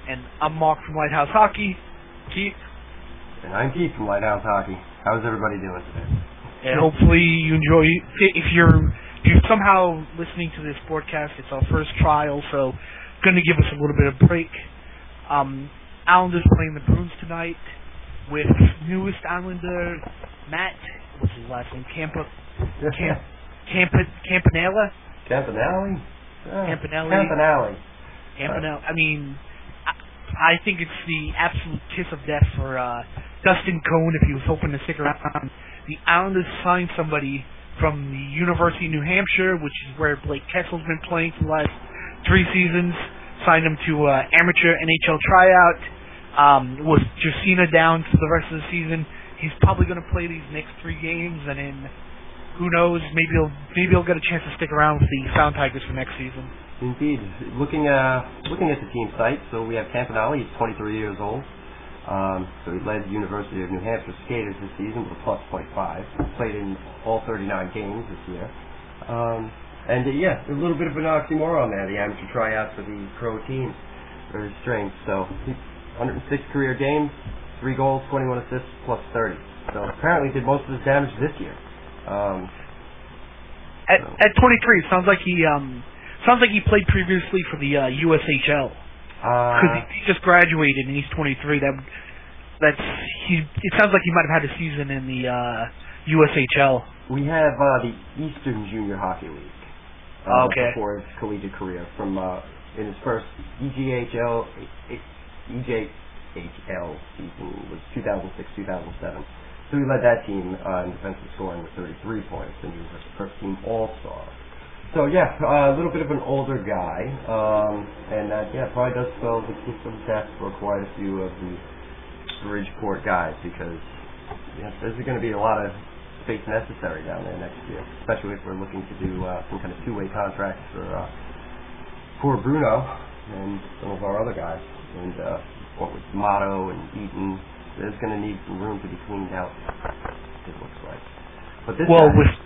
And I'm Mark from Lighthouse Hockey. Keith. And I'm Keith from Lighthouse Hockey. How's everybody doing today? And hopefully you enjoy. If you're somehow listening to this broadcast, it's our first trial, so going to give us a little bit of break. Islanders playing the Bruins tonight with newest Islander Matt. What's his last name? Campanella. Campanelli. I mean, I think it's the absolute kiss of death for Dustin Cohn if he was hoping to stick around. The Islanders signed somebody from the University of New Hampshire, which is where Blake Kessel's been playing for the last 3 seasons. Signed him to amateur NHL tryout. With Josina down for the rest of the season, he's probably going to play these next 3 games, and then who knows? Maybe he'll get a chance to stick around with the Sound Tigers for next season. Indeed. Looking at the team site, so we have Campanelli. He's 23 years old. So he led the University of New Hampshire skaters this season with a +.5. Played in all 39 games this year. And a little bit of an oxymoron there, the amateur tryout for the pro team. Very strange. So 106 career games, 3 goals, 21 assists, +30. So apparently did most of his damage this year. At 23, sounds like he played previously for the USHL. Because he just graduated and he's 23. It sounds like he might have had a season in the USHL. We have the Eastern Junior Hockey League. Before his collegiate career, from in his first EJHL season was 2006-2007. So he led that team in defensive scoring with 33 points, and he was a first-team All-Star. So a little bit of an older guy, and probably does spell the kiss of death for quite a few of the Bridgeport guys, because there's going to be a lot of space necessary down there next year, especially if we're looking to do some kind of 2-way contracts for Bruno and some of our other guys, and what with Motto and Eaton, there's going to need some room to be cleaned out, it looks like. But this go ahead.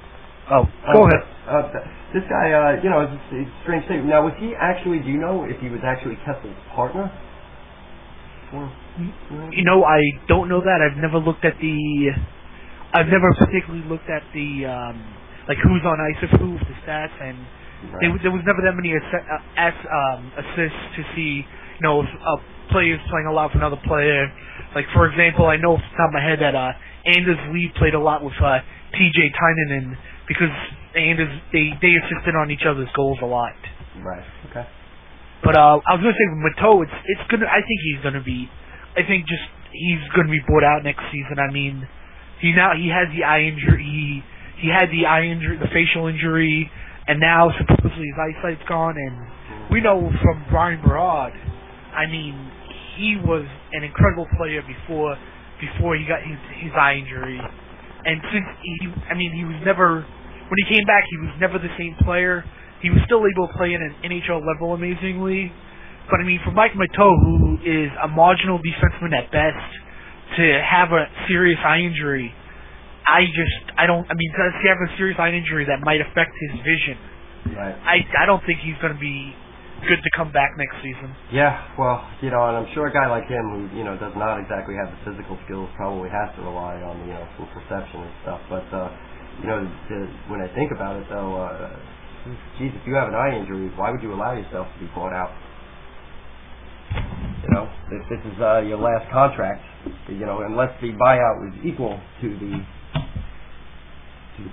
This guy, it's a strange thing. Now, was he actually? Do you know if he was actually Kessel's partner? I don't know that. I've never particularly looked at the who's on ice with who, the stats, and there was never that many assists to see. If a player is playing a lot with another player. Like, for example, I know off the top of my head that Anders Lee played a lot with TJ Tynan, because Anders they assisted on each other's goals a lot. Right. Okay. But I was going to say with Mateau, it's gonna. I think he's going to be bought out next season. I mean, he has the eye injury. He had the eye injury, the facial injury, and now supposedly his eyesight's gone. And we know from Brian Berard, I mean, he was an incredible player before he got his eye injury. And since he was never, when he came back, he was never the same player. He was still able to play at an NHL level amazingly. But I mean, for Mike Mateau, who is a marginal defenseman at best, to have a serious eye injury, does he have a serious eye injury that might affect his vision? Right. I don't think he's going to be good to come back next season. Yeah, well, and I'm sure a guy like him who, does not exactly have the physical skills probably has to rely on, full perception and stuff. But, when I think about it, though, geez, if you have an eye injury, why would you allow yourself to be bought out? If this is your last contract, unless the buyout was equal to the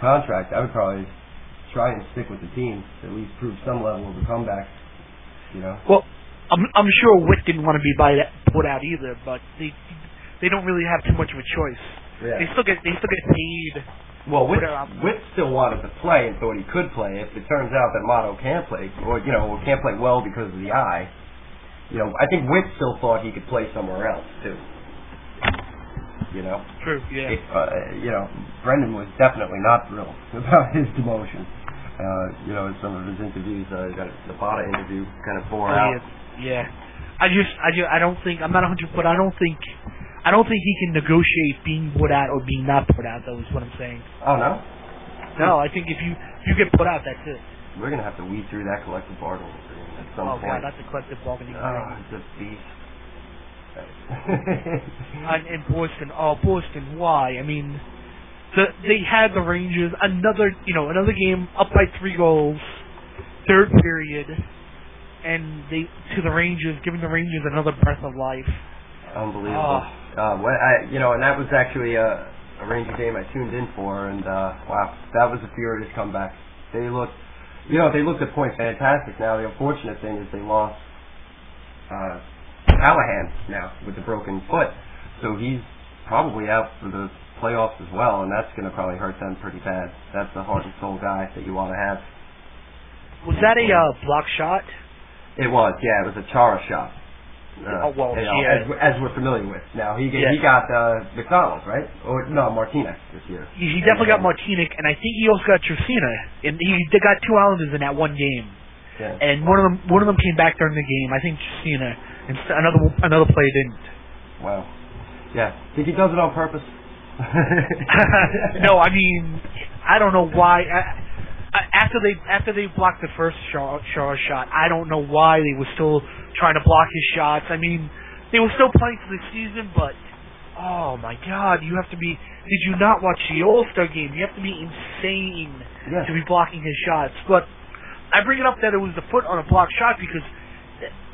contract, I would probably try and stick with the team, at least prove some level of a comeback. Well, I'm sure Witt didn't want to be put out either, but they don't really have too much of a choice. Yeah. They still get paid. Well, Witt still wanted to play and thought he could play. If it turns out that Motto can't play, or can't play well because of the eye, I think Witt still thought he could play somewhere else too. True. Yeah. If, Brendan was definitely not thrilled about his demotion. In some of his interviews, the Bada interview kind of bore out. Yeah. I don't think I'm not 100, but I don't think he can negotiate being put out or being not put out. That was what I'm saying. Oh no. No, I think if you get put out, that's it. We're gonna have to weed through that collective bargaining agreement at some point. Oh god, that's a collective bargaining agreement. Oh, it's a beast. And Boston, why? I mean, they had the Rangers another game up by 3 goals, third period, and giving the Rangers another breath of life. Unbelievable. And that was actually a Ranger game I tuned in for, and wow, that was a furious comeback. They looked at points fantastic. Now the unfortunate thing is they lost Callahan now with the broken foot, so he's probably out for the playoffs as well, and that's going to probably hurt them pretty bad. That's the heart and soul guy that you want to have. Was that a block shot? It was, yeah. It was a Chara shot. As we're familiar with. Now he got McDonald, right? Or no, Martinez this year. He definitely got Martinez, and I think he also got Trusina, and they got 2 Islanders in that one game. Yeah. And one of them came back during the game. I think Trusina, and another player didn't. Wow. Yeah. Think he does it on purpose? No, I mean, I don't know why. After they blocked the first Shaw shot, I don't know why they were still trying to block his shots. I mean, they were still playing for the season, but oh my God, you have to be. Did you not watch the All-Star game? You have to be insane to be blocking his shots. But I bring it up that it was the foot on a blocked shot because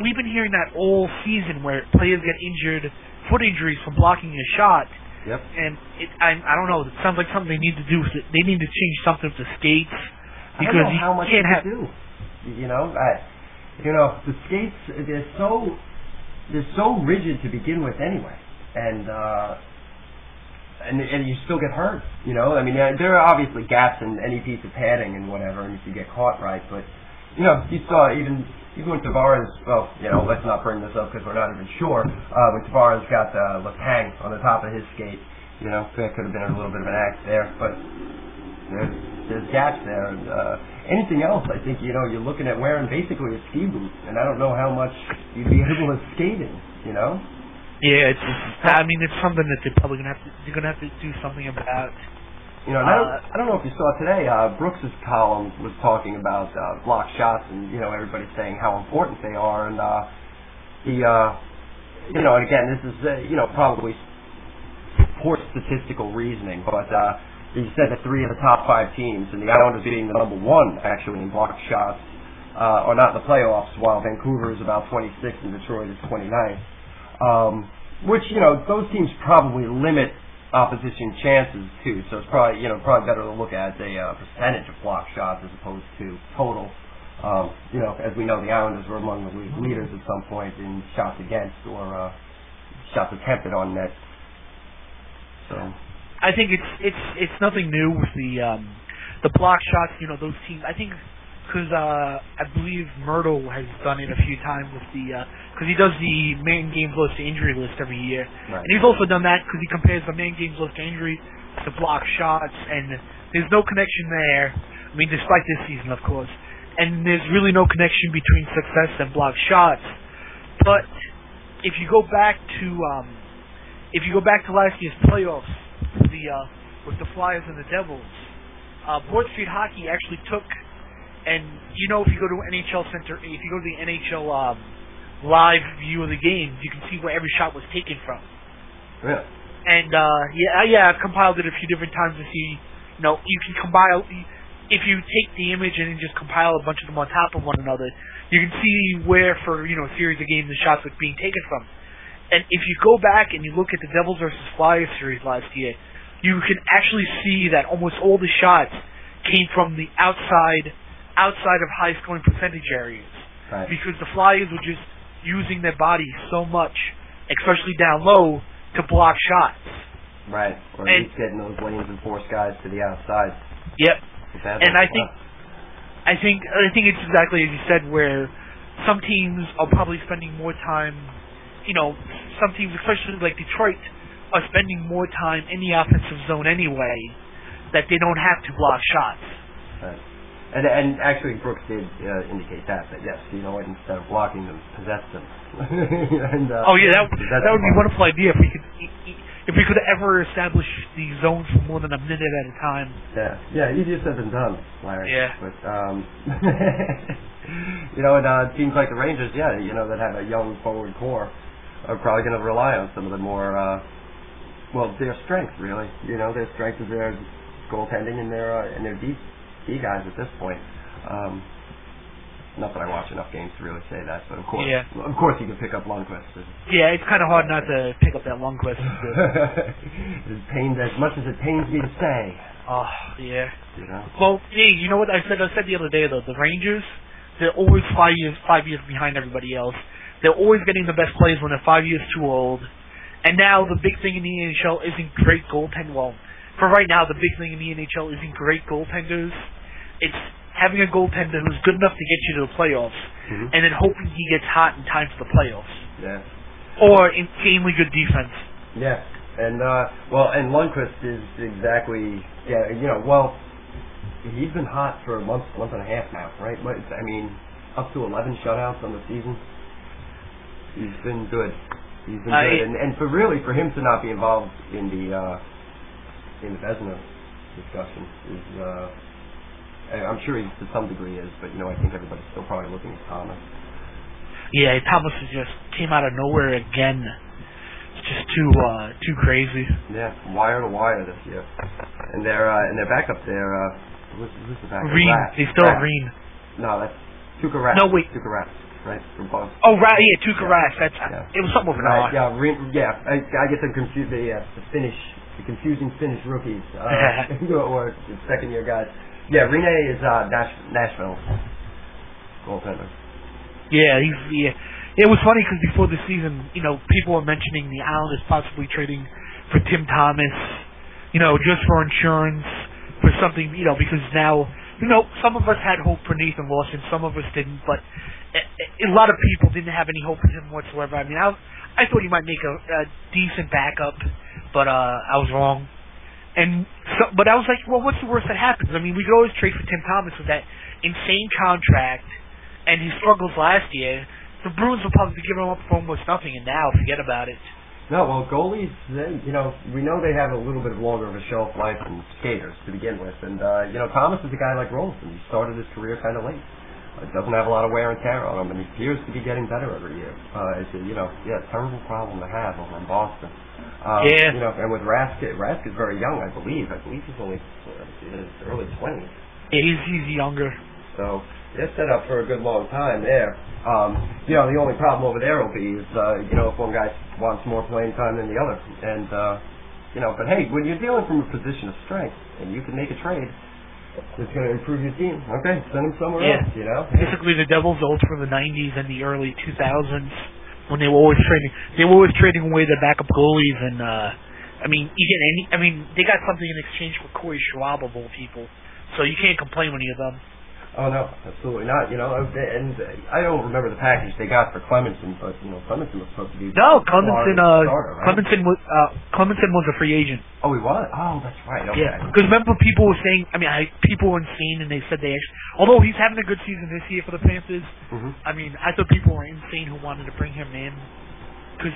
we've been hearing that all season where players get injured, foot injuries from blocking a shot. Yep. And I don't know. It sounds like something they need to do. They need to change something with the skates. Because I don't know how much you can do. The skates they're so rigid to begin with anyway, and you still get hurt. I mean, there are obviously gaps in any piece of padding and whatever, and if you get caught right, but you saw even when Tavares. Well, let's not bring this up because we're not even sure. When Tavares got Letang on the top of his skate, there could have been a little bit of an axe there, but there's gaps there. And anything else, I think, you're looking at wearing basically a ski boot, and I don't know how much you'd be able to skate in, Yeah, it's something that they're probably gonna have to do something about. I don't know if you saw today, Brooks's column was talking about block shots, and everybody's saying how important they are, and and again, this is probably poor statistical reasoning, but he said that 3 of the top 5 teams, and the Islanders being the number 1 actually in blocked shots, are not in the playoffs, while Vancouver is about 26th and Detroit is 29th. Which those teams probably limit opposition chances too. So it's probably better to look at a percentage of blocked shots as opposed to total. As we know, the Islanders were among the league leaders at some point in shots against or shots attempted on net. So. I think it's nothing new with the block shots. Those teams. I think because I believe Myrtle has done it a few times with because he does the man games list to injury list every year, right. And he's also done that because he compares the man games list to injury to block shots, and there's no connection there. I mean, despite this season, of course, and there's really no connection between success and block shots. But if you go back to last year's playoffs. With the Flyers and the Devils, Board Street Hockey actually took, and if you go to NHL Center, if you go to the NHL live view of the games, you can see where every shot was taken from. Yeah. And I've compiled it a few different times to see, you can compile if you take the image and then just compile a bunch of them on top of one another, you can see where for a series of games the shots were being taken from. And if you go back and you look at the Devils versus Flyers series last year, you can actually see that almost all the shots came from the outside of high-scoring percentage areas. Right. Because the Flyers were just using their body so much, especially down low, to block shots. Right. Or at least getting those lanes and force guys to the outside. Yep. And I think it's exactly as you said, where some teams are probably spending more time. Some teams, especially like Detroit, are spending more time in the offensive zone anyway, that they don't have to block shots. Right. And actually, Brooks did indicate that yes, instead of blocking them, possess them. And, that would be a wonderful idea if we could ever establish the zones for more than a minute at a time. Yeah, easier said than done, Larry. Yeah. But and teams like the Rangers, that have a young forward core. are probably going to rely on some of the more, their strength really. Their strength is their goaltending and their D guys at this point. Not that I watch enough games to really say that, but of course you can pick up Lundqvist. Yeah, it's kind of hard not to pick up that Lundqvist. As much as it pains me to say. Oh, yeah. Well, hey, you know what I said the other day though? The Rangers, they're always 5 years behind everybody else. They're always getting the best players when they're 5 years too old. And now the big thing in the NHL isn't great goaltending. Well, for right now, the big thing in the NHL isn't great goaltenders. It's having a goaltender who's good enough to get you to the playoffs, and then hoping he gets hot in time for the playoffs. Yeah. Or insanely good defense. Yeah. And and Lundqvist is exactly he's been hot for a month and a half now, right? I mean, up to 11 shutouts on the season. He's been good. He's been good, and for him to not be involved in the Vezina discussion is. I'm sure he to some degree is, but I think everybody's still probably looking at Thomas. Yeah, Thomas just came out of nowhere again. It's just too crazy. Yeah, wire to wire this year. And their backup there, who's the backup? Reen. They still have Reen. No, that's Tuukka Rask. No, wait. Tuukka Rask, right? From Boston. Oh, right, yeah, Tuukka Rask. That's it was something with an R. Yeah, Reen. Yeah, I get them confused. The confusing Finnish rookies, or the second-year guys. Yeah, Rene is Nashville's goaltender. Yeah, it was funny because before the season, people were mentioning the Islanders possibly trading for Tim Thomas, just for insurance, for something, because now, some of us had hope for Nathan Lawson, some of us didn't, but a lot of people didn't have any hope for him whatsoever. I mean, I thought he might make a decent backup, but I was wrong. But I was like, well, what's the worst that happens? I mean, we could always trade for Tim Thomas with that insane contract and his struggles last year. The Bruins will probably be giving him up for almost nothing, and now forget about it. No, well, goalies, we know they have a little bit longer of a shelf life than skaters to begin with. And, Thomas is a guy like Rolfson. He started his career kind of late. Doesn't have a lot of wear and tear on him, and he appears to be getting better every year. It's a terrible problem to have over in Boston. And with Rask is very young, I believe. I believe he's only in his early 20s. Yeah, he's younger. So they're set up for a good long time there. The only problem over there will be is, if one guy wants more playing time than the other. And, but hey, when you're dealing from a position of strength and you can make a trade, it's going to improve your team. Okay, send him somewhere else, Basically, the Devils old from the 90s and the early 2000s when they were always trading away their backup goalies, and they got something in exchange for Corey Schwab of all people, so you can't complain when you have them. Oh no, absolutely not. And I don't remember the package they got for Clemenson, but Clemenson was supposed to be Clemenson. Starter, right? Clemenson was a free agent. Oh, he was. Oh, that's right. Okay. Yeah, because remember people were saying, people were insane, and they said although he's having a good season this year for the Panthers. I thought people were insane who wanted to bring him in because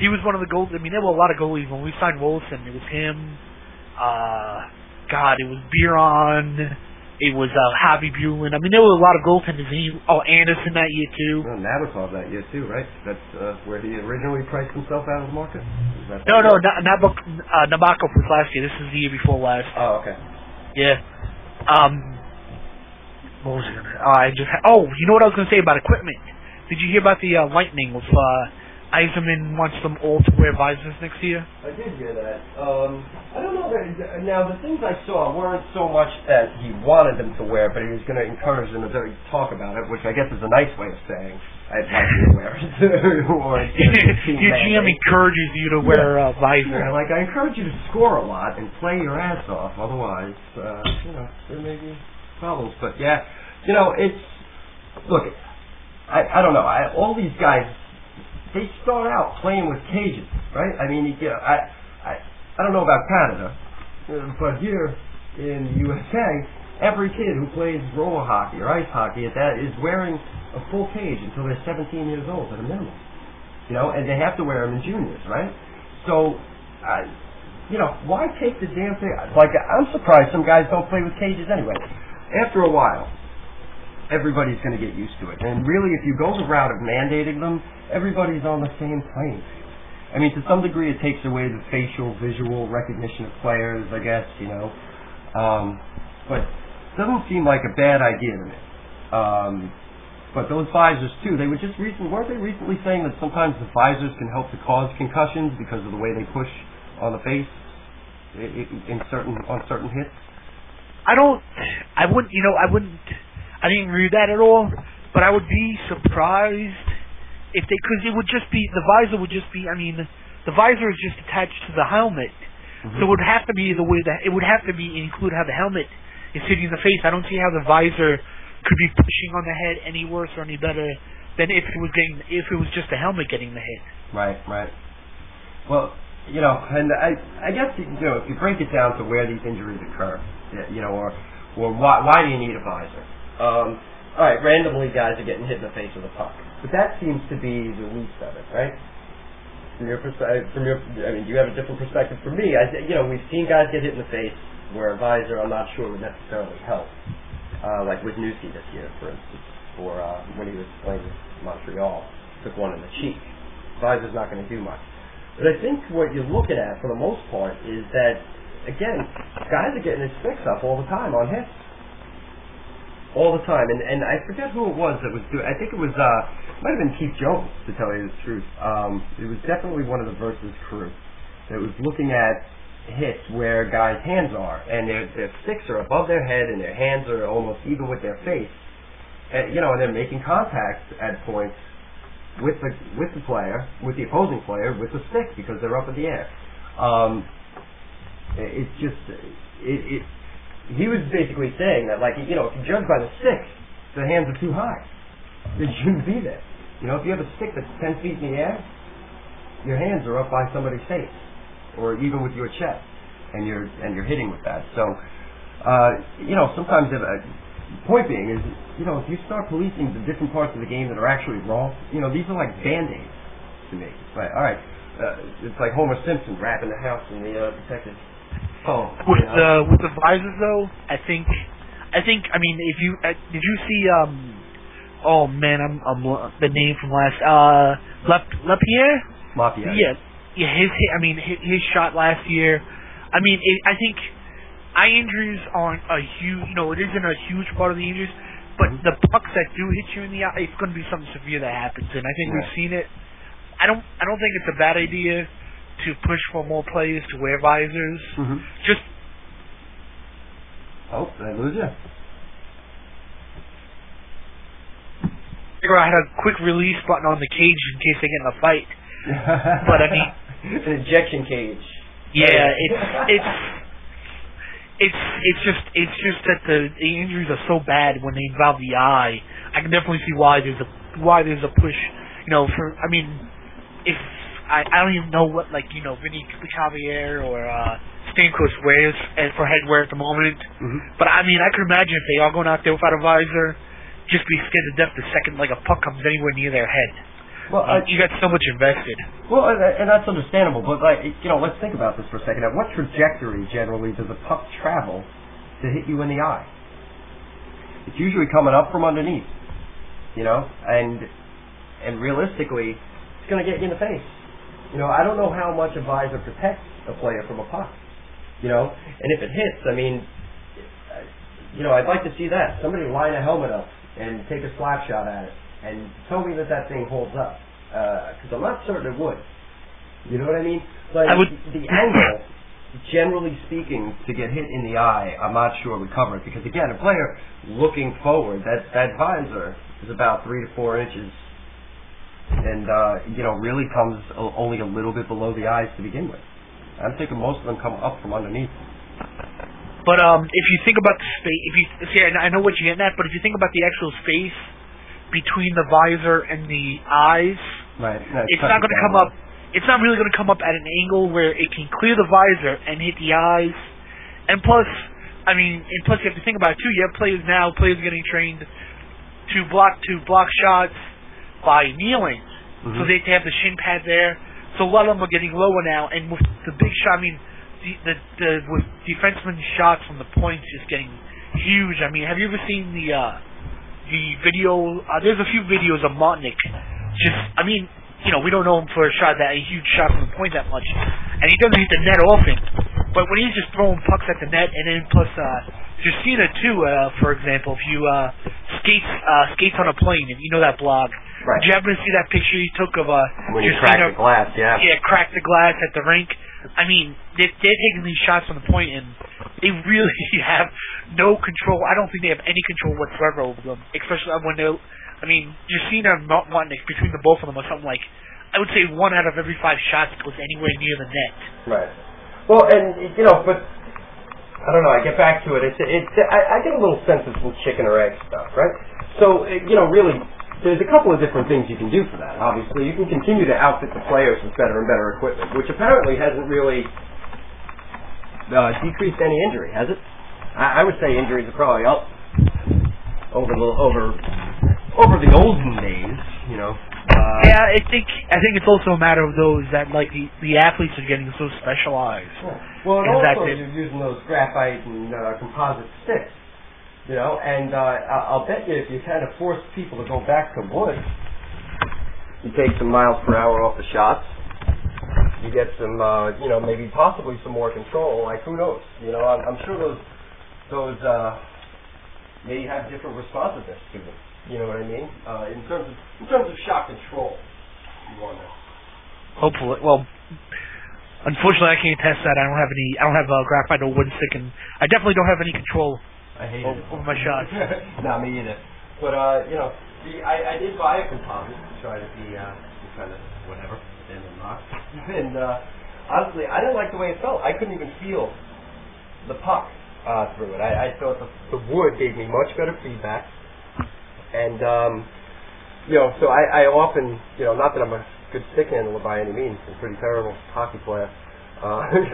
he was one of the goalies. There were a lot of goalies when we signed Wilson. It was him. It was Biron. It was Javi Bulin. There were a lot of goaltenders. Anderson that year too. Well, Nabokov that year too, right? That's where he originally priced himself out of the market. Nabokov was last year. This is the year before last. Oh, okay. Yeah. What was it? You know what I was going to say about equipment? Did you hear about the Lightning with Yzerman wants them all to wear visors next year? I did hear that. I don't know. Now, the things I saw weren't so much that he wanted them to wear, but he was going to encourage them to talk about it, which I guess is a nice way of saying I'd like you to wear it. Your GM encourages you to wear a visor. Yeah, I encourage you to score a lot and play your ass off. Otherwise, there may be problems. But yeah, look, I don't know. All these guys, they start out playing with cages, right? I don't know about Canada, but here in the USA, every kid who plays roller hockey or ice hockey is wearing a full cage until they're 17 years old at a minimum. And they have to wear them in juniors, right? So, why take the damn thing? I'm surprised some guys don't play with cages anyway. After a while, everybody's going to get used to it. And really, if you go the route of mandating them, everybody's on the same plane. I mean, to some degree, it takes away the facial, visual recognition of players, I guess, but it doesn't seem like a bad idea to me. But those visors, too, weren't they recently saying that sometimes the visors can help to cause concussions because of the way they push on the face on certain hits? I didn't read that at all, but I would be surprised if because it would just be, the visor would just be, the visor is just attached to the helmet, so it would have to be the way that, it would have to be include how the helmet is hitting the face. I don't see how the visor could be pushing on the head any worse or any better than if it was just the helmet getting the hit. Right. Well, and I guess, if you break it down to where these injuries occur, or why do you need a visor? All right, randomly guys are getting hit in the face with a puck, but that seems to be the least of it, right? From your perspective, do you have a different perspective? For me, we've seen guys get hit in the face where a visor, I'm not sure, would necessarily help. Like with Newsy this year, for instance, or when he was playing with Montreal, took one in the cheek. Visor's not going to do much. But I think what you're looking at, for the most part, is that, again, guys are getting his sticks up all the time on hits. All the time. And I forget who it was that was doing, I think it was, might have been Keith Jones, to tell you the truth. It was definitely one of the Versus crew that was looking at hits where guys' hands are, and their sticks are above their head, and their hands are almost even with their face. And, and they're making contact at points with the player, with the opposing player, with the stick, because they're up in the air. It's just, he was basically saying that, if you judge by the sticks, the hands are too high. They shouldn't be there. If you have a stick that's 10 feet in the air, your hands are up by somebody's face, or even with your chest, and you're hitting with that. So, sometimes point being is, if you start policing the different parts of the game that are actually wrong, these are like Band-Aids to me. It's like, all right, it's like Homer Simpson wrapping the house in the protected foam. With the visors, though, I think, if you did you see oh man, I'm the name from last Lapierre? Lapierre. Yeah, his shot last year. I think eye injuries aren't a huge, it isn't a huge part of the injuries, but the pucks that do hit you in the eye, it's going to be something severe that happens, and I think we've seen it. I don't think it's a bad idea to push for more players to wear visors. Just. Oh, did I lose you? I had a quick release button on the cage in case they get in a fight. But an ejection cage. Yeah, it's just that the injuries are so bad when they involve the eye. I can definitely see why there's a push. If I don't even know what Vinny Lecavalier or Stamkos wears for headwear at the moment. But I can imagine if they are going out there without a visor, just be scared to death the second a puck comes anywhere near their head. Well, you got so much invested. Well, and that's understandable. But let's think about this for a second. At what trajectory generally does a puck travel to hit you in the eye? It's usually coming up from underneath, and realistically, it's going to get you in the face. I don't know how much a visor protects a player from a puck, and if it hits, I'd like to see that. Somebody line a helmet up and take a slap shot at it and tell me that thing holds up, because I'm not certain it would. You know what I mean? The angle, generally speaking, to get hit in the eye, I'm not sure would cover it, because again, a player looking forward, that visor is about 3 to 4 inches, and really comes only a little bit below the eyes to begin with. I'm thinking most of them come up from underneath. But if you think about the space, I know what you're getting at, but if you think about the actual space between the visor and the eyes, right, it's not going to come up. It's not really going to come up at an angle where it can clear the visor and hit the eyes. And plus, you have to think about it too. You have players getting trained to block shots by kneeling, so they have the shin pad there. So a lot of them are getting lower now, and with the big shot, with defensemen's shots from the points just getting huge. Have you ever seen the the video. There's a few videos of Motnik. We don't know him for a huge shot from the point that much, and he doesn't hit the net often. But when he's just throwing pucks at the net, and then plus Justina too, for example, if you skates on a plane, if you know that blog. Right. Did you happen to see that picture he took of when he Justina? Cracked the glass, yeah. Yeah, cracked the glass at the rink. I mean, they're taking these shots from the point, and they really have no control. I don't think they have any control whatsoever over them, especially when they're. I mean, Justina and Motnik, between the both of them, are something like, I would say 1 out of every 5 shots goes anywhere near the net. Right. Well, and but I don't know. I get back to it. I get a little sense of some chicken or egg stuff, right? So really. There's a couple of different things you can do for that. Obviously, you can continue to outfit the players with better and better equipment, which apparently hasn't really decreased any injury, has it? I would say injuries are probably up over the olden days. Yeah, I think it's also a matter of those that like the athletes are getting so specialized. Yeah. Well, and also you're using those graphite and composite sticks. And I'll bet you if you kind of force people to go back to wood, you take some miles per hour off the shots, you get some, maybe possibly some more control. Like, who knows? I'm sure those may have different responsiveness to them. You know what I mean? In terms of shock control. Hopefully, well. Unfortunately, I can't test that. I don't have graphite or wood stick, and I definitely don't have any control. I hate it. Over my shots. Not me either. But, I did buy a composite to try to be kind of whatever, and not. And honestly, I didn't like the way it felt. I couldn't even feel the puck through it. I thought the wood gave me much better feedback. And, so I often, not that I'm a good stick handler by any means. I'm a pretty terrible hockey player,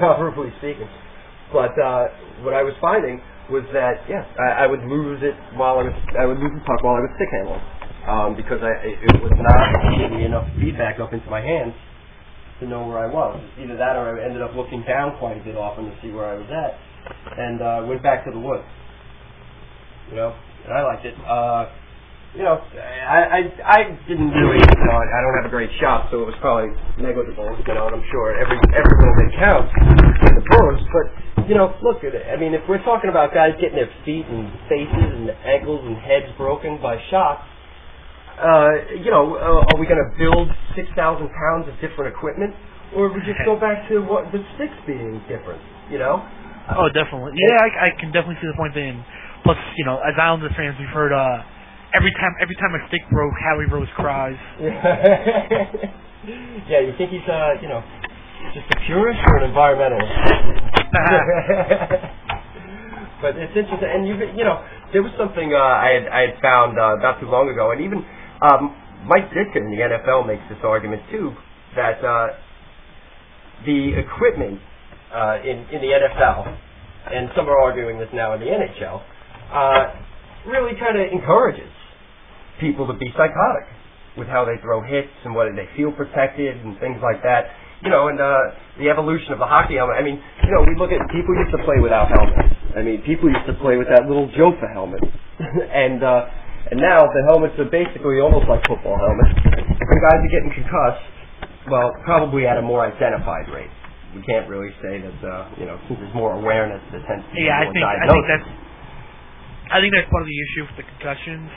comparably speaking. But what I was finding was that I would lose it I would lose the puck while I was stick handling because it was not giving me enough feedback up into my hands to know where I was. Either that or I ended up looking down quite a bit often to see where I was at, and went back to the woods. And I liked it. I didn't really. I don't have a great shot, so it was probably negligible. And I'm sure every little bit counts in the pros, but. Look at it. I mean, if we're talking about guys getting their feet and faces and ankles and heads broken by shots, are we going to build 6,000 pounds of different equipment, or we just go back to what the sticks being different? Oh, definitely. Yeah, I can definitely see the point there. Plus, as Islander fans, we've heard every time a stick broke, Howie Rose cries. Yeah, you think he's just a purist or an environmentalist? But it's interesting, and there was something I had found not too long ago, and even Mike Ditka in the NFL makes this argument too, that the equipment in the NFL, and some are arguing this now in the NHL, really kind of encourages people to be psychotic with how they throw hits and whether they feel protected and things like that. And the evolution of the hockey helmet. I mean, we look at people used to play without helmets. I mean, people used to play with that little Jofa helmet, and now the helmets are basically almost like football helmets. And guys are getting concussed, well, probably at a more identified rate. We can't really say that, since there's more awareness, that tends to be more diagnosed. I think that's part of the issue with the concussions.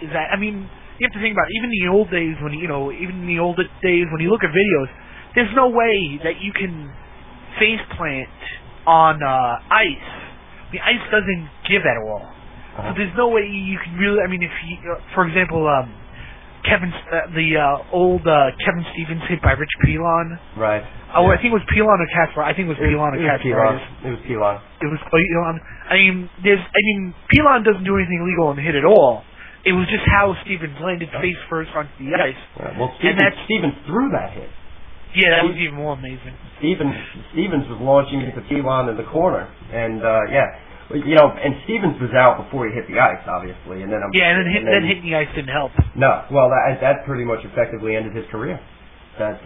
Is that you have to think about it, even in the old days when you look at videos. There's no way that you can face plant on ice. The ice doesn't give at all. So there's no way you can really. If for example, old Kevin Stevens hit by Rich Pilon. Right. Oh, yeah. I think it was Pilon or Kasper. I think it was Pilon or Kasper. It was Pilon. It was Pilon. Pilon doesn't do anything illegal on the hit at all. It was just how Stevens landed face first onto the ice. Right. Well, Stevens threw that hit. Yeah, that was even more amazing. Stevens was launching into Pilon in the corner, and and Stevens was out before he hit the ice, obviously, and then hitting the ice didn't help. No, well, that pretty much effectively ended his career. That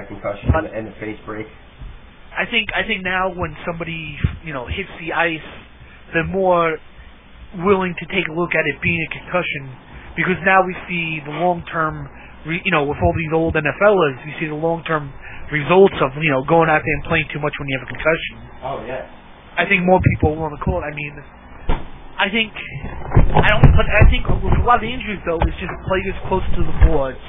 concussion and the face break. I think now when somebody hits the ice, the more willing to take a look at it being a concussion, because now we see the long-term, with all these old NFLers, we see the long-term results of, going out there and playing too much when you have a concussion. Oh, yeah. I think more people will want to call it. I think with a lot of the injuries, though, it's just players close to the boards.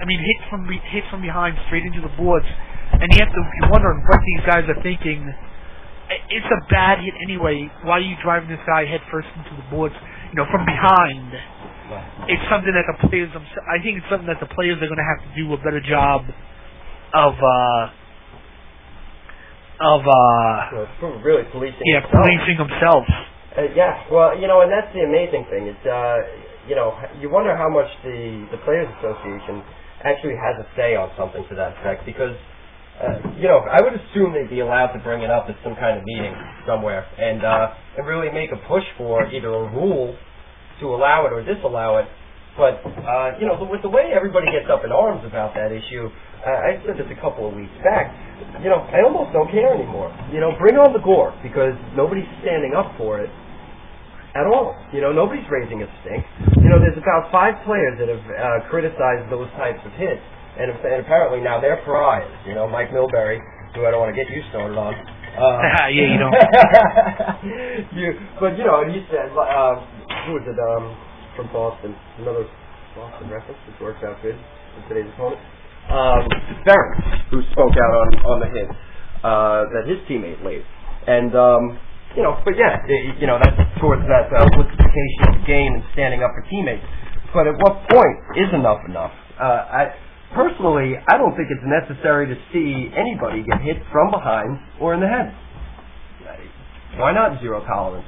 Hits from behind straight into the boards, and you wonder what these guys are thinking. It's a bad hit anyway. Why are you driving this guy head first into the boards, from behind? It's something that the players, I think it's something that the players are going to have to do a better job of really policing. Yeah, policing themselves. Well, and that's the amazing thing. It's you wonder how much the Players Association actually has a say on something to that effect, because I would assume they'd be allowed to bring it up at some kind of meeting somewhere and really make a push for either a rule to allow it or disallow it. But with the way everybody gets up in arms about that issue, I said this a couple of weeks back. I almost don't care anymore. Bring on the gore, because nobody's standing up for it at all. Nobody's raising a stink. There's about 5 players that have criticized those types of hits. And apparently now they're pariahs. Mike Milbury, who I don't want to get you started on. Yeah, you don't. But he said, who was it? From Boston, another Boston reference, which works out good for today's opponent. Barron, who spoke out on the hit that his teammate laid, and but yeah, that's towards that justification of the game and standing up for teammates. But at what point is enough enough? Personally, I don't think it's necessary to see anybody get hit from behind or in the head. Why not zero tolerance?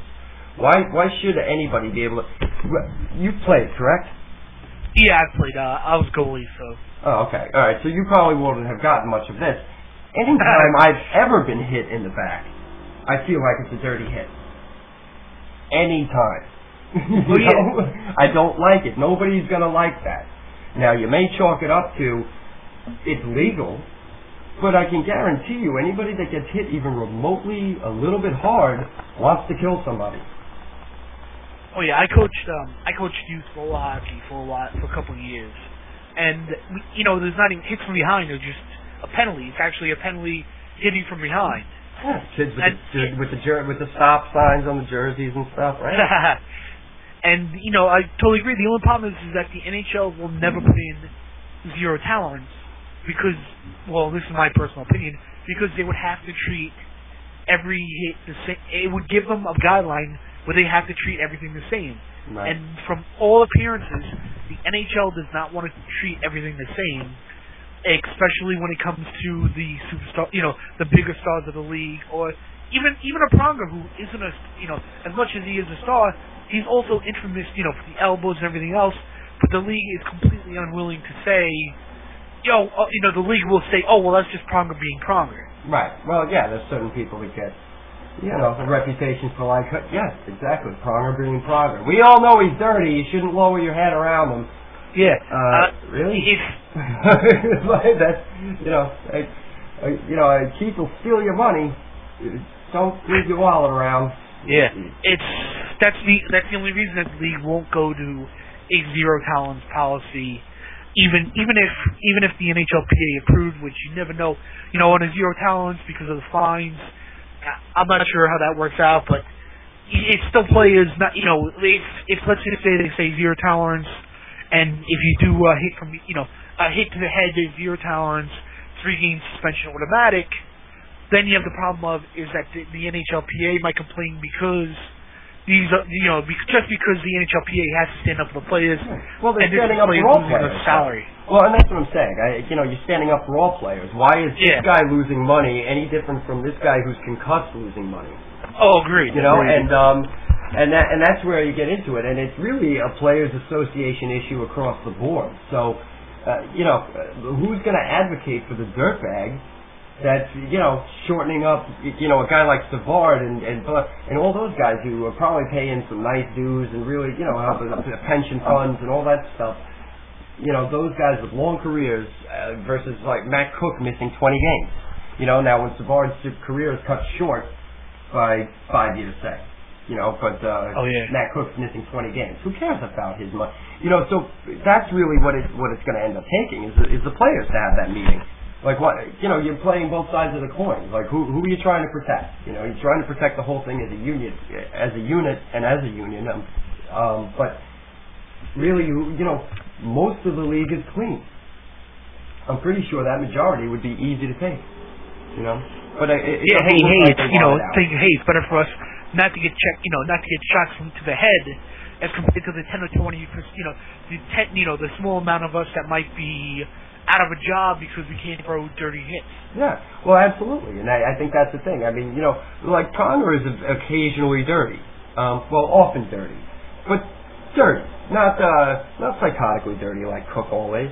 Why should anybody be able to... You played, correct? Yeah, I played. I was goalie, so... Oh, okay. All right, so you probably wouldn't have gotten much of this. Anytime I've ever been hit in the back, I feel like it's a dirty hit. Anytime. I don't like it. Nobody's going to like that. Now, you may chalk it up to it's legal, but I can guarantee you anybody that gets hit even remotely a little bit hard wants to kill somebody. Oh yeah, I coached youth roller hockey for a couple of years, and there's not even hits from behind. They're just a penalty. It's actually a penalty hitting from behind. Yeah, kids with the stop signs on the jerseys and stuff, right? And, I totally agree. The only problem is that the NHL will never put in zero tolerance because, well, this is my personal opinion, because they would have to treat every hit the same. It would give them a guideline where they have to treat everything the same. Right. And from all appearances, the NHL does not want to treat everything the same, especially when it comes to the superstar, the bigger stars of the league, or even a Pronger who isn't as much as he is a star. He's also infamous, for the elbows and everything else, but the league is completely unwilling to say, the league will say, oh, well, that's just Pronger being Pronger. Right. Well, yeah, there's certain people that get, a reputation for yes, exactly, Pronger being Pronger. We all know he's dirty. You shouldn't lower your head around him. Yeah. Really? That's, Keith will steal your money. Don't leave your wallet around. Yeah, that's the only reason that the league won't go to a zero tolerance policy, even if the NHLPA approved, which you never know, on a zero tolerance because of the fines. I'm not sure how that works out, but it's still players not, if let's just say they say zero tolerance, and if you do a hit from a hit to the head, there's zero tolerance, 3-game suspension automatic. Then you have the problem of is that the NHLPA might complain because these are, just because the NHLPA has to stand up for the players. Well, they're and standing up for all players. Salary. Well, and that's what I'm saying. You're standing up for all players. Why is this guy losing money any different from this guy who's concussed losing money? Oh, agreed. And that's where you get into it, and it's really a players' association issue across the board. So, who's going to advocate for the dirtbag that's, shortening up, a guy like Savard and all those guys who are probably paying some nice dues and really, helping up the pension funds and all that stuff. Those guys with long careers versus like Matt Cook missing 20 games. Now when Savard's career is cut short by 5 years, say. but Matt Cook's missing 20 games. Who cares about his money? So that's really what it's going to end up taking is the players to have that meeting. Like what, you're playing both sides of the coin. Like who are you trying to protect? You're trying to protect the whole thing as a unit, and as a union. But really, most of the league is clean. I'm pretty sure that majority would be easy to take. But it's better for us not to get shots to the head as compared to the 10 or 20, the small amount of us that might be out of a job because we can't throw dirty hits. Yeah, well, absolutely, and I think that's the thing. I mean, like Pronger is occasionally dirty, often dirty, but dirty, not psychotically dirty like Cook always.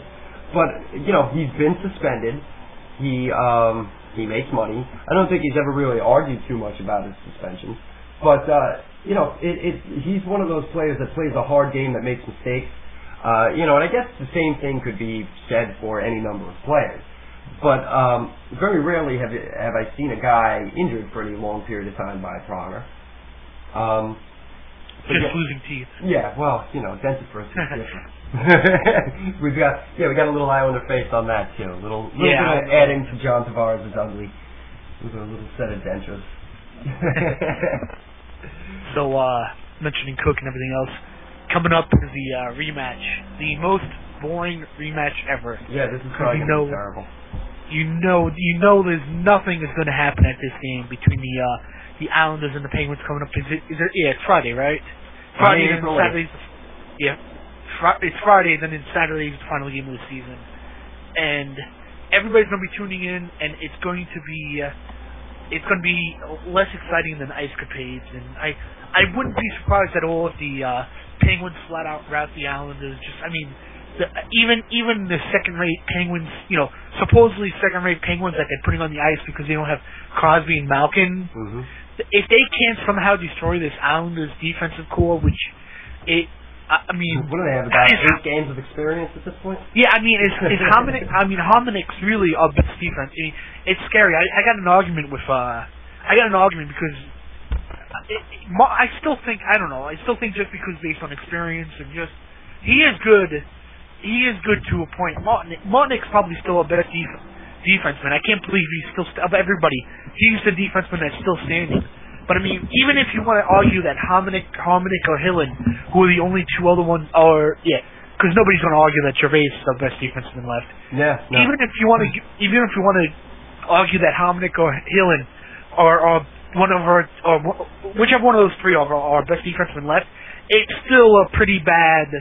But he's been suspended. He makes money. I don't think he's ever really argued too much about his suspension. But, he's one of those players that plays a hard game that makes mistakes. And I guess the same thing could be said for any number of players. But very rarely have I seen a guy injured for any long period of time by Pronger. Just losing teeth. Yeah, well, dentifrice is different. we got a little Islander face on that too. A little bit of adding to John Tavares' ugly with a little set of dentures. So mentioning Cook and everything else, coming up is the rematch, the most boring rematch ever. Yeah, this is probably gonna be terrible. You know, there's nothing that's going to happen at this game between the Islanders and the Penguins coming up. It's Friday, right? Friday and Saturday's. Yeah. It's Friday, then it's Saturday's the final game of the season, and everybody's going to be tuning in, and it's going to be less exciting than Ice Capades, and I wouldn't be surprised at all if the Penguins flat out rout the Islanders. Even the second-rate Penguins, supposedly second-rate Penguins that they're putting on the ice because they don't have Crosby and Malkin. Mm-hmm. If they can't somehow destroy this Islanders defensive core, what do they have, about 8 games of experience at this point? Yeah, Hominik's really our best defense. It's scary. I got an argument because I still think just because based on experience and just he is good to a point. Martinek's probably still a better defenseman. I can't believe he's still of everybody. He's the defenseman that's still standing. But even if you want to argue that Hominik or Hillen, who are the only two other ones, because nobody's going to argue that Gervais is the best defenseman left. Yeah. No. Even if you want to argue that Hominik or Hillen or one of our, or whichever one of those three are our best defensemen left, it's still a pretty bad.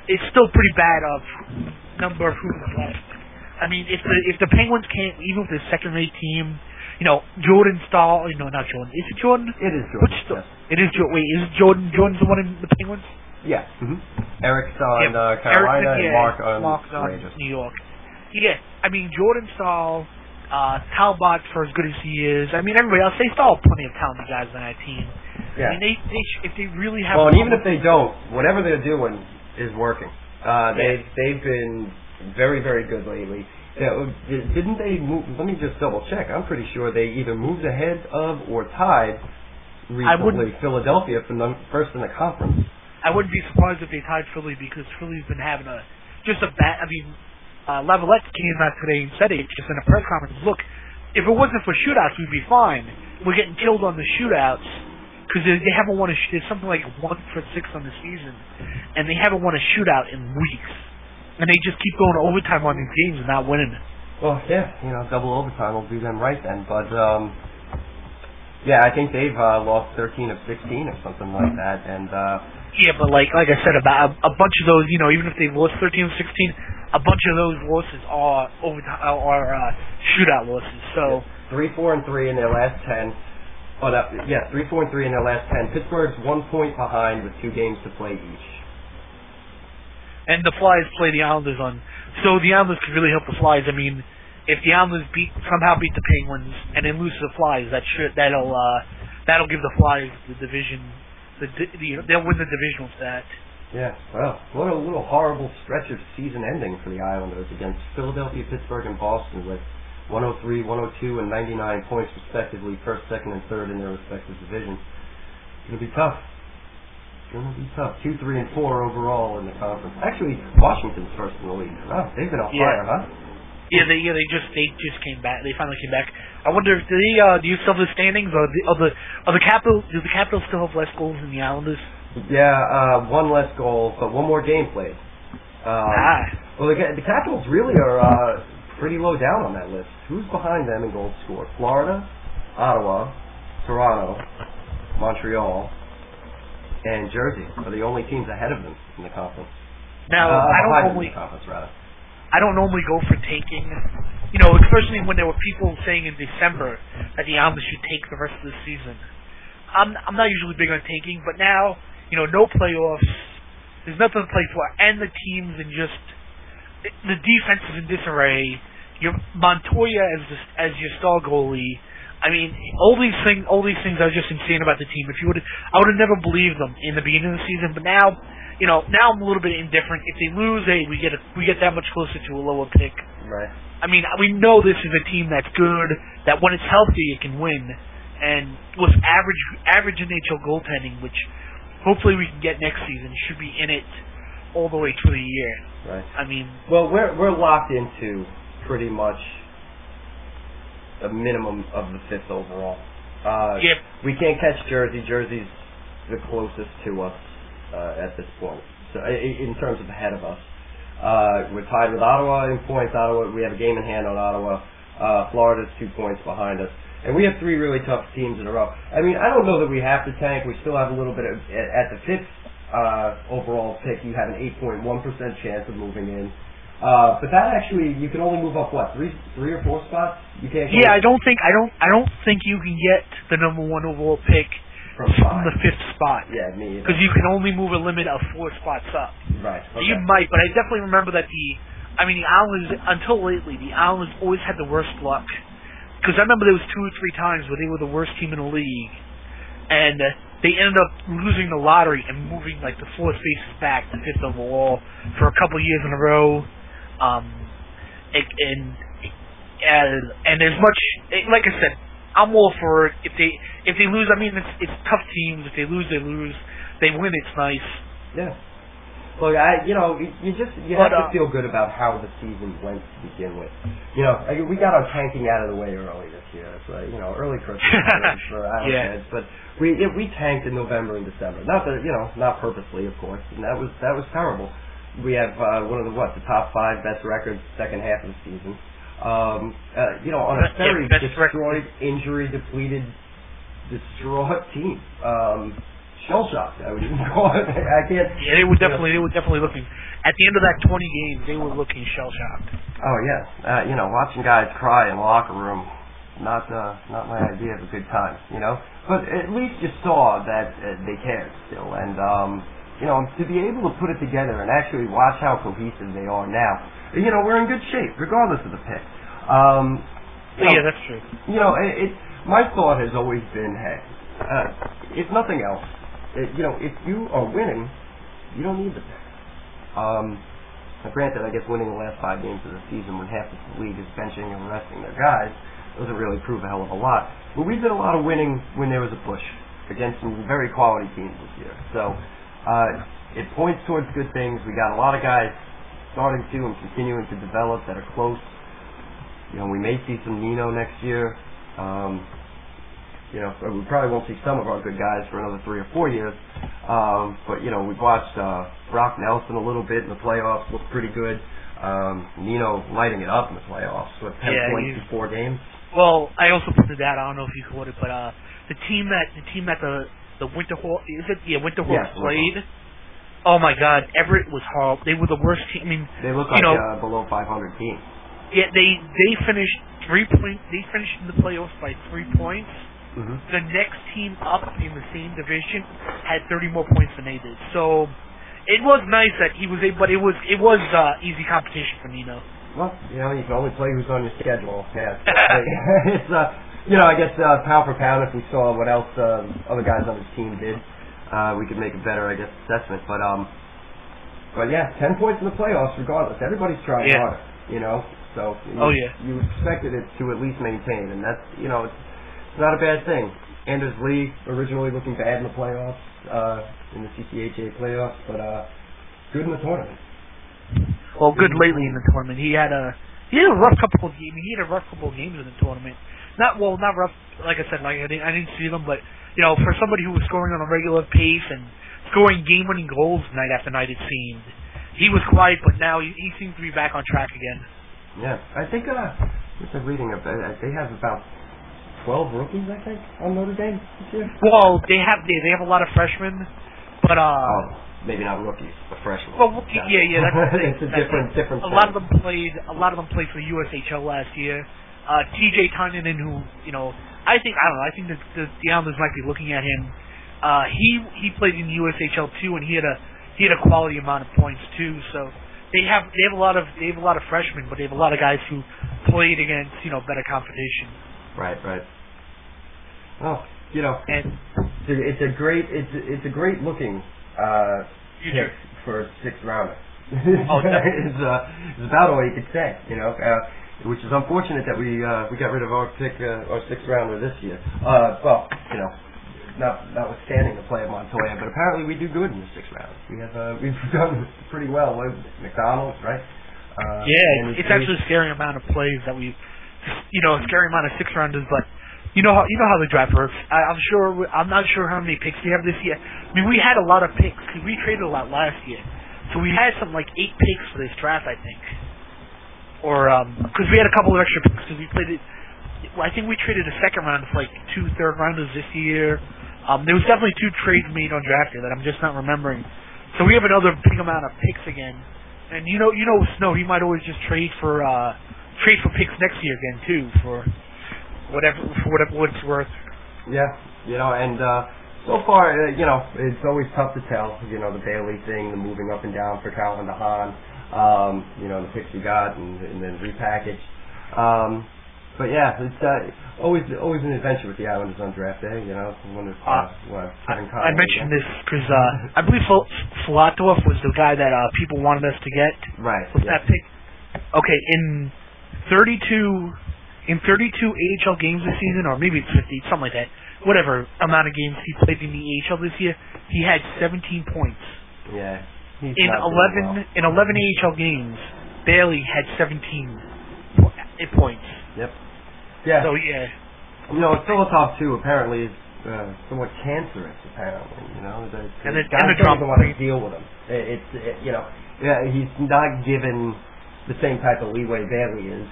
It's still pretty bad of number of who's left. If the Penguins can't, even with the second-rate team. Jordan Stahl. Not Jordan. Is it Jordan? It is Jordan. Yes. It is Jordan. Wait, is it Jordan? Jordan's the one in the Penguins? Yeah. Mm-hmm. Eric's on Carolina and Mark's on New York. Yeah. Jordan Stahl, Talbot for as good as he is. Everybody else, they still have plenty of talented guys on that team. Yeah. If they really have. Well, and even if they don't, whatever they're doing is working. They've been very, very good lately. Didn't they move? Let me just double check. I'm pretty sure they either moved ahead of or tied recently Philadelphia for first in the conference. I wouldn't be surprised if they tied Philly because Philly's been having Lavalette came out today and said it just in a press conference. Look, if it wasn't for shootouts, we'd be fine. We're getting killed on the shootouts because they haven't won there's something like 1 for 6 on the season, and they haven't won a shootout in weeks. And they just keep going to overtime on these games and not winning it. Well, yeah, double overtime will do them right then. But, I think they've lost 13 of 16 or something like that. And but like I said, about a bunch of those, even if they've lost 13 of 16, a bunch of those losses are shootout losses. So 3-4-3 in their last 10. 3-4-3 in their last 10. Pittsburgh's 1 point behind with 2 games to play each. And the Flyers play the Islanders so the Islanders could really help the Flyers. If the Islanders somehow beat the Penguins and then lose to the Flyers, that'll give the Flyers the division. They'll win the division with that. Yeah, well, what a little horrible stretch of season ending for the Islanders against Philadelphia, Pittsburgh, and Boston with 103, 102, and 99 points respectively, first, second, and third in their respective divisions. It'll be tough. It's going to be tough. 2, 3, and 4 overall in the conference. Actually, Washington's first in the league. Oh, they've been on fire, huh? Yeah, they just came back. They finally came back. I wonder if do you still have the standings, or the Capitals? Do the Capitals still have less goals than the Islanders? Yeah, one less goal, but one more game played. Well, the Capitals really are pretty low down on that list. Who's behind them in goals scored? Florida, Ottawa, Toronto, Montreal, and Jersey are the only teams ahead of them in the conference. Now, I don't normally go for tanking. You know, especially when there were people saying in December that the Islanders should take the rest of the season. I'm not usually big on tanking, but now, you know, no playoffs. There's nothing to play for, and the teams and just the defense is in disarray. Your Montoya as your star goalie. I mean, all these things are just insane about the team. I would have never believed them in the beginning of the season, but now, you know, now I'm a little bit indifferent. If they lose, we get that much closer to a lower pick. Right. I mean, we know this is a team that's good, that when it's healthy, it can win, and with average NHL goaltending, which hopefully we can get next season, should be in it all the way through the year. Right. I mean, well, we're locked into pretty much a minimum of the 5th overall. Yep. We can't catch Jersey. Jersey's the closest to us at this point. So in terms of ahead of us, we're tied with Ottawa in points. Ottawa, we have a game in hand on Ottawa. Florida's 2 points behind us. And we have 3 really tough teams in a row. I mean, I don't know that we have to tank. We still have a little bit of, at the 5th overall pick, you have an 8.1% chance of moving in. But that actually, you can only move up what, 3 or 4 spots? You can't. Yeah, I don't think you can get the number 1 overall pick from the 5th spot. Yeah, me either. Because you can only move a limit of 4 spots up. Right. Okay. You might, but I definitely remember that the Islanders, until lately, the Islanders always had the worst luck. Because I remember there was 2 or 3 times where they were the worst team in the league, and they ended up losing the lottery and moving like the 4 spaces back to 5th overall for a couple years in a row. And as much, like I said, I'm all for it. If they lose, I mean, it's tough teams. If they lose, they lose. They win, it's nice. Yeah. Look, you have to feel good about how the season went to begin with. You know, we got our tanking out of the way early this year. It's like, you know, early Christmas for Islanders, but we tanked in November and December. Not that, you know, not purposely, of course, and that was terrible. We have one of the top 5 best records second half of the season. You know, on a very destroyed, injury depleted, distraught team. Shell shocked, I would even call it. I can't. Yeah, they were definitely looking. At the end of that 20 games, they were looking shell shocked. Oh yes, you know, watching guys cry in the locker room, not my idea of a good time, you know. But at least you saw that they cared still, and you know, to be able to put it together and actually watch how cohesive they are now. You know, we're in good shape regardless of the pick. Yeah, that's true. You know, my thought has always been, hey, if nothing else. You know, if you are winning, you don't need the pick. Granted, I guess winning the last 5 games of the season when half the league is benching and resting their guys doesn't really prove a hell of a lot. But we did a lot of winning when there was a push against some very quality teams this year. So it points towards good things. We got a lot of guys starting to and continuing to develop that are close. You know, we may see some Nino next year. You know, we probably won't see some of our good guys for another 3 or 4 years. But, you know, we've watched Brock Nelson a little bit in the playoffs, looked pretty good. Nino lighting it up in the playoffs with 10 points in 4 games. Well, I also put the data, I don't know if you caught it, but the team that the Winterhawks, Winterhawks played, oh my God, Everett was horrible. They were the worst team. I mean, they look like below 500 team. Yeah, they finished 3 points. They finished in the playoffs by 3 points. Mm-hmm. The next team up in the same division had 30 more points than they did. So it was nice that he was able, but it was easy competition for Nino. Well, you know, you can only play who's on your schedule. Yeah, it's you know, I guess pound for pound, if we saw what else other guys on his team did, we could make a better, I guess, assessment. But yeah, 10 points in the playoffs, regardless. Everybody's trying harder, you know. So you expected it to at least maintain, and that's, you know, it's not a bad thing. Anders Lee originally looking bad in the playoffs, in the CCHA playoffs, but good in the tournament. Well, good lately in the tournament. He had a rough couple of games. He had a rough couple of games in the tournament. Not rough. Like I said, like I didn't see them, but for somebody who was scoring on a regular pace and scoring game-winning goals night after night, it seemed he was quiet, but now he seems to be back on track again. Yeah, I think what's the reading of that? They have about 12 rookies, I think, on Notre Dame this year. Well, they have a lot of freshmen, but maybe not rookies, but freshmen. Well, yeah, that's it's a different. A lot of them played for USHL last year. TJ Tynan, who I think that the Islanders might be looking at him. He played in USHL too, and he had a quality amount of points too. So they have a lot of freshmen, but they have a lot of guys who played against better competition. Right. Oh, and it's a great looking pick for a 6th rounder. Oh, it's about all you could say, which is unfortunate that we got rid of our pick, our 6th rounder this year. Notwithstanding the play of Montoya, but apparently we do good in the 6th round. We've done pretty well with McDonald's, right? It's actually a scary amount of plays that we've, a scary amount of 6th rounders, but you know how the draft works. I'm not sure how many picks we have this year. I mean, we had a lot of picks because we traded a lot last year, so we had something like 8 picks for this draft, I think, or because we had a couple of extra picks because we played it. I think we traded a 2nd round for like 2 3rd rounders this year. There was definitely 2 trades made on draft day that I'm just not remembering. So we have another big amount of picks again. And Snow, he might always just trade for picks next year again too, for whatever it's worth. Yeah, and so far, it's always tough to tell. The Bailey thing, the moving up and down for Calvin DeHaan, the picks you got and then repackaged. But yeah, it's always an adventure with the Islanders on draft day. I mentioned this because I believe Filatov was the guy that people wanted us to get. Right. That pick. Okay, in 32 AHL games this season, or maybe it's 50, something like that. Whatever amount of games he played in the AHL this year, he had 17 points. Yeah. In 11 AHL games, Bailey had 17 points. Yep. Yeah. So yeah. Filatov too apparently is somewhat cancerous. Apparently, and the guys don't want to deal with him. He's not given the same type of leeway Bailey is,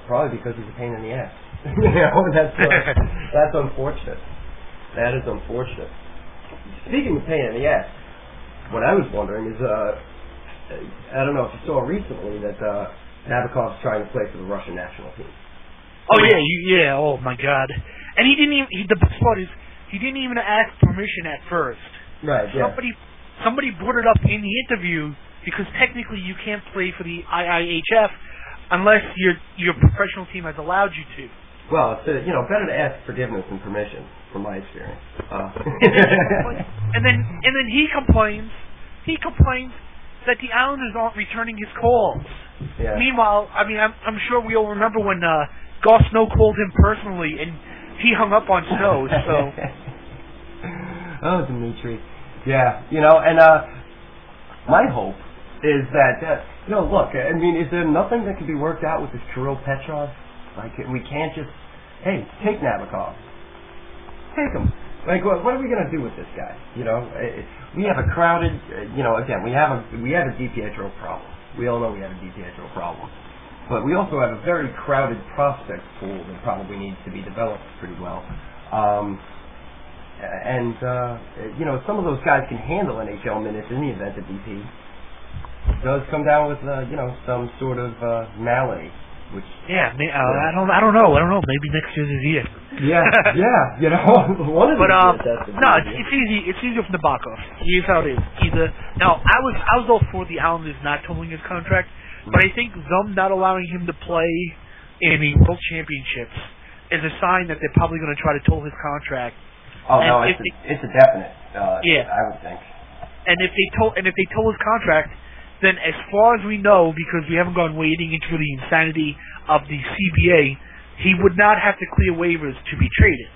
probably because he's a pain in the ass. That's unfortunate. That is unfortunate. Speaking of pain in the ass, what I was wondering is, I don't know if you saw recently that Nabokov's trying to play for the Russian national team. Oh yeah. Oh my God! And he didn't even. The best part is he didn't even ask permission at first. Right. Yeah. Somebody brought it up in the interview because technically you can't play for the IIHF unless your professional team has allowed you to. Well, it's better to ask forgiveness than permission, from my experience. And then he complains. He complains that the Islanders aren't returning his calls. Yeah. Meanwhile, I mean, I'm sure we all remember when Goss Snow called him personally, and he hung up on Snow. So. Oh, Dimitri. Yeah, and my hope is that look. I mean, is there nothing that can be worked out with this Kirill Petrov? Like, we can't just, hey, take Nabokov. Take him. Like, what are we gonna do with this guy? We have a crowded. Again, we have a DiPietro problem. We all know we have a DiPietro problem. But we also have a very crowded prospect pool that probably needs to be developed pretty well. Some of those guys can handle NHL minutes in the event that DP does come down with, some sort of malady. Which I don't know. Maybe next year's his year. Yeah. One of it's easy. It's easy for Nabokov. Here's how it is. Now I was all for the Islanders not tolling his contract. But I think them not allowing him to play in the World Championships is a sign that they're probably going to try to toll his contract. Oh no, it's a definite. I would think. And if they toll his contract, then as far as we know, because we haven't gone wading into the insanity of the CBA, he would not have to clear waivers to be traded.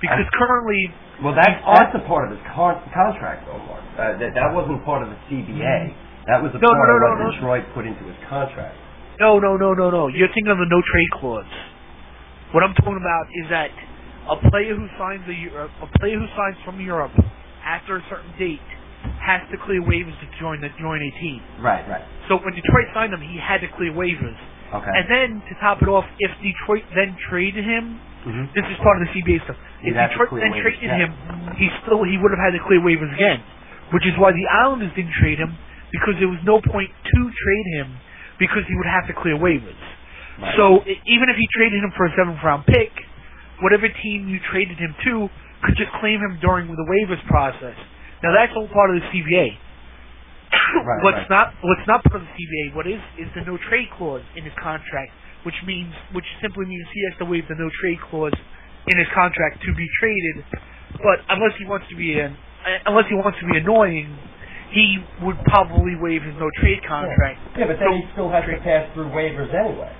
Because currently... Well, that's a part of his contract, though, Mark. That wasn't part of the CBA. That was a part of what Detroit put into his contract. No. You're thinking of the no trade clause. What I'm talking about is that a player who signs from Europe after a certain date has to clear waivers to join a team. Right. So when Detroit signed him, he had to clear waivers. Okay. And then to top it off, if Detroit then traded him, this is part of the CBA stuff. If Detroit then traded him, he would have had to clear waivers again, which is why the Islanders didn't trade him, because there was no point to trade him because he would have to clear waivers. Right. So even if he traded him for a 7th round pick, whatever team you traded him to could just claim him during the waivers process. Now that's all part of the CBA. What's not part of the CBA, what is the no trade clause in his contract, which simply means he has to waive the no trade clause in his contract to be traded. But unless he wants to be annoying, he would probably waive his no trade contract. Yeah, but then he still has to pass through waivers anyway.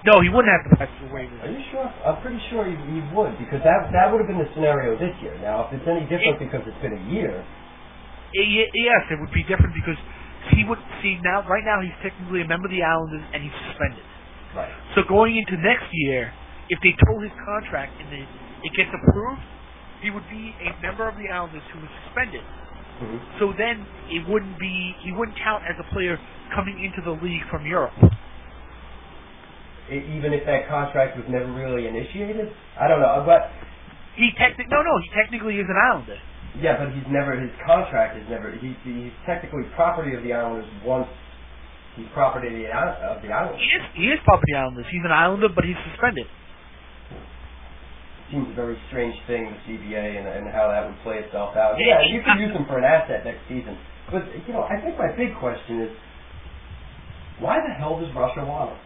No, he wouldn't have to pass through waivers. Are you sure? I'm pretty sure he would, because that would have been the scenario this year. Now, if it's any different because it's been a year. Yes, it would be different because right now he's technically a member of the Islanders and he's suspended. Right. So going into next year, if they told his contract and it gets approved, he would be a member of the Islanders who was suspended. So then he wouldn't count as a player coming into the league from Europe. Even if that contract was never really initiated? I don't know, but he technically is an Islander. Yeah, but his contract is never, he's technically property of the Islanders once he's property of the Islanders. He is property of the Islanders. He's an Islander, but he's suspended. Seems a very strange thing, the CBA, and how that would play itself out. Yeah, you could use him for an asset next season. But, I think my big question is, why the hell does Russia want him?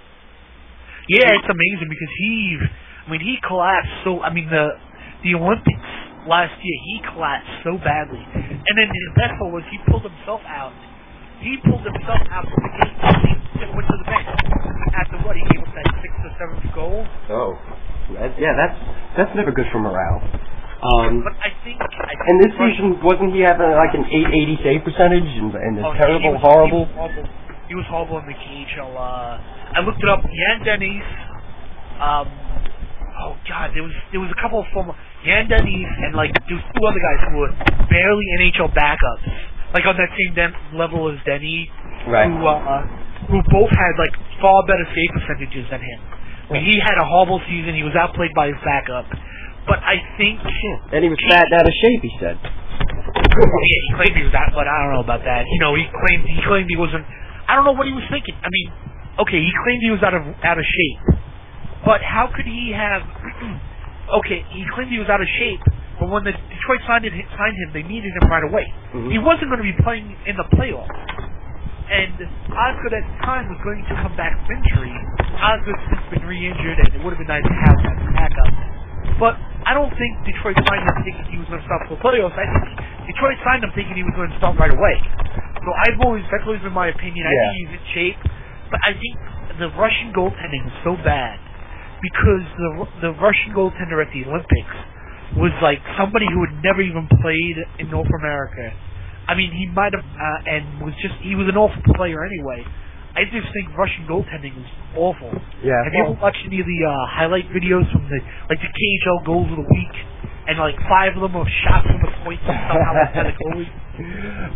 Yeah, it's amazing because he collapsed the Olympics last year, he collapsed so badly. And then the best part was he pulled himself out. He pulled himself out from the game and went to the bench. After what, he gave us that 6th or 7th goal. Oh. That's never good for morale. But I think and this season, wasn't he having like an 880 save percentage and a horrible? He was horrible in the KHL. I looked it up. Yan Denis, oh God, there was a couple of former Yan Denis and there was 2 other guys who were barely NHL backups, on that same level as Denny, right? Who both had far better save percentages than him. I mean, he had a horrible season. He was outplayed by his backup, but I think and he was fat and out of shape. He said. Yeah, he claimed he was out, but I don't know about that. He claimed he wasn't. I don't know what he was thinking. I mean, okay, he claimed he was out of shape. But how could he have... Okay, he claimed he was out of shape, but when the Detroit signed him, they needed him right away. He wasn't going to be playing in the playoffs. And Osgood at the time was going to come back from injury. Osgood's since been re-injured, and it would have been nice to have that backup. But I don't think Detroit signed him thinking he was going to start for the playoffs. I think Detroit signed him thinking he was going to start right away. So that's always been my opinion. I think he's in shape. But I think the Russian goaltending was so bad because the Russian goaltender at the Olympics was somebody who had never even played in North America. I mean, he might have, he was an awful player anyway. I just think Russian goaltending was awful. Yeah. Have you ever watched any of the highlight videos from the KHL goals of the week? And 5 of them are shots from the point and somehow had a goalie?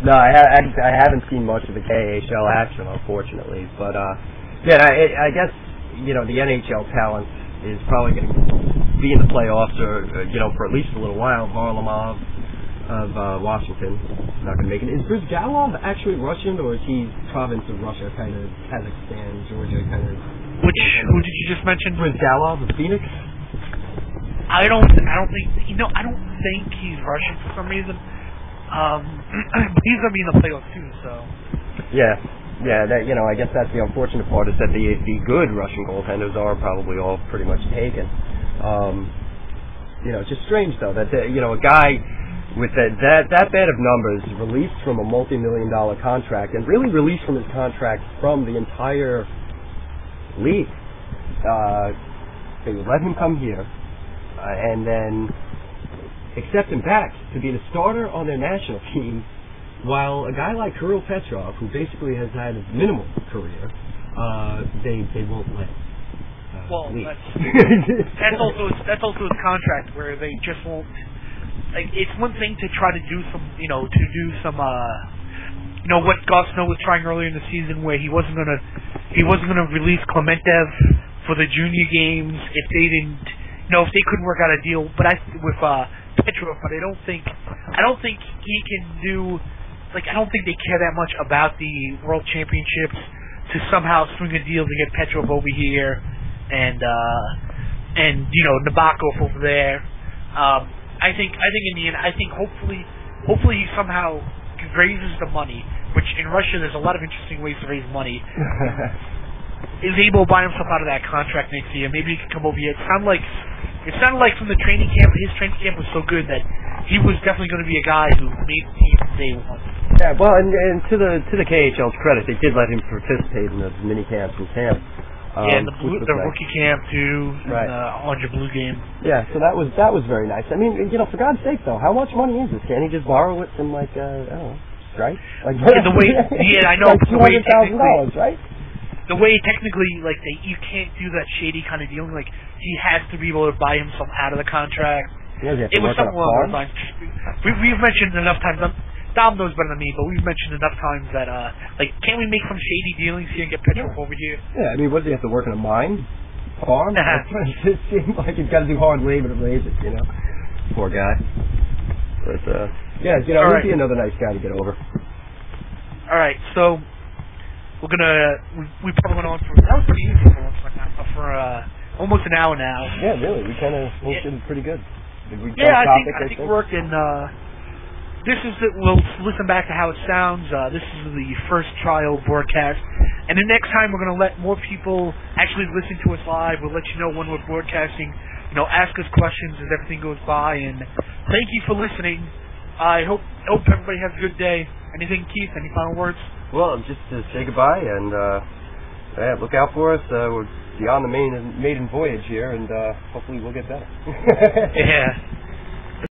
No, I haven't seen much of the KHL action, unfortunately. But I guess the NHL talent is probably going to be in the playoffs, or for at least a little while. Varlamov of Washington not going to make it. Is Brizgalov actually Russian, or is he province of Russia, kind of Kazakhstan, Georgia, kind of? Who did you just mention? Brizgalov of Phoenix. I don't think he's Russian for some reason. But he's gonna be in the playoffs too, so. Yeah. That I guess that's the unfortunate part, is that the good Russian goaltenders are probably all pretty much taken. It's just strange though that a guy with that bad of numbers released from a multi-million-dollar contract, and really released from his contract from the entire league. they would let him come here, and then accept him back to be the starter on their national team, while a guy like Kirill Petrov, who basically has had a minimal career, they won't let him. Well, that's also his contract, where they just won't. Like, it's one thing to try to do some, what Gus Snow was trying earlier in the season, where he wasn't gonna release Klementev for the junior games if they didn't, if they couldn't work out a deal. But with Petrov, but I don't think he can do. Like, I don't think they care that much about the World Championships to somehow swing a deal to get Petrov over here and Nabokov over there. I think in the end, hopefully he somehow raises the money, which in Russia there's a lot of interesting ways to raise money. Is able to buy himself out of that contract next year. Maybe he can come over here. It sounded like from the training camp, his training camp was so good that he was definitely going to be a guy who made the team from day one. Yeah, well, and to the KHL's credit, they did let him participate in the mini camps and camp. And the rookie camp too, right. And the Orange and Blue game. Yeah, so that was very nice. I mean, for God's sake, though, how much money is this? Can't he just borrow it from I don't know, right? Like I know. Like $200,000, right? The way technically, you can't do that shady kind of dealing. Like, he has to be able to buy himself out of the contract. Yeah, it was something along those lines. We've mentioned enough times. Dom knows better than me, but we've mentioned enough times that, can't we make some shady dealings here and get Petrov over here? Yeah, I mean, what does he have to work in a mine? Farm? It seems like he's got to do hard labor to raise it, Poor guy. But, he'd be another nice guy to get over. Alright, so, we probably went on that was pretty easy for almost an hour now. Yeah, really, we kind of did pretty good. Did we I think it worked, and, we'll listen back to how it sounds. This is the first trial broadcast. And the next time we're going to let more people actually listen to us live. We'll let you know when we're broadcasting. Ask us questions as everything goes by. And thank you for listening. I hope everybody has a good day. Anything, Keith? Any final words? Well, just to say goodbye and look out for us. We're beyond the maiden voyage here, and hopefully we'll get better. Yeah.